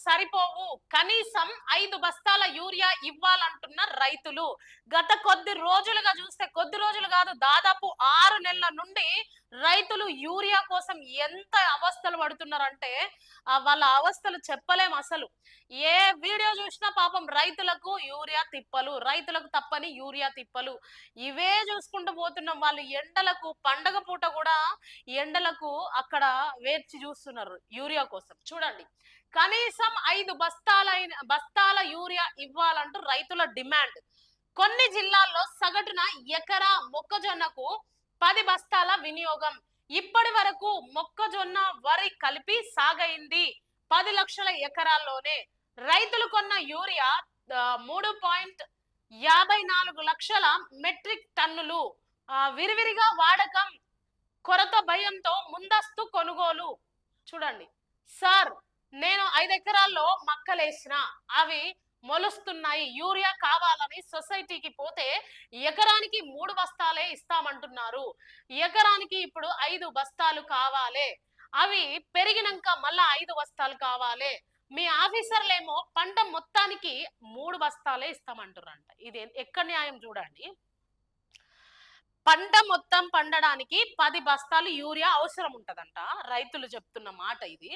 సరిపోవు, కనీసం 5 బస్తాల యూరియా ఇవ్వాలంటున్న రైతులు. గత కొద్ది రోజులుగా చూస్తే, కొద్ది రోజులు కాదు, దాదాపు 6 నెలల నుండి రైతులు యూరియా కోసం ఎంత అవస్థలు పడుతున్నారంటే వాళ్ళ అవస్థలు చెప్పలేం అసలు. ఏ వీడియో చూసినా పాపం రైతులకు యూరియా తిప్పలు, రైతులకు తప్పని యూరియా తిప్పలు, ఇవే చూసుకుంటూ పోతున్నాం. వాళ్ళు ఎండలకు, పండగ పూట కూడా ఎండలకు అక్కడ వేచి చూస్తున్నారు యూరియా కోసం. చూడండి, కనీసం 5 బస్తాల యూరియా ఇవ్వాలంటూ రైతుల డిమాండ్. కొన్ని జిల్లాల్లో సగటున ఎకరా మొక్కజొన్నకు 10 బస్తాల వినియోగం. ఇప్పటి వరకు మొక్కజొన్న, వరి కలిపి సాగైంది 10 లక్షల ఎకరాల్లోనే. రైతులు కొన్న యూరియా 3.54 లక్షల మెట్రిక్ టన్నులు. విరివిరిగా వాడకం, కొరత భయంతో ముందస్తు కొనుగోలు. చూడండి సార్, నేను 5 ఎకరాల్లో మక్కలేసిన, అవి మొలుస్తున్నాయి, యూరియా కావాలని సొసైటీకి పోతే ఎకరానికి 3 బస్తాలే ఇస్తామంటున్నారు. ఎకరానికి ఇప్పుడు 5 బస్తాలు కావాలి, అవి పెరిగినాక మళ్ళా 5 బస్తాలు కావాలి. మీ ఆఫీసర్లేమో పంట మొత్తానికి 3 బస్తాలే ఇస్తామంటున్నారంట. ఇది ఎక్కడ న్యాయం చూడండి. పంట మొత్తం పండడానికి 10 బస్తాలు యూరియా అవసరం ఉంటదంట, రైతులు చెప్తున్న మాట ఇది.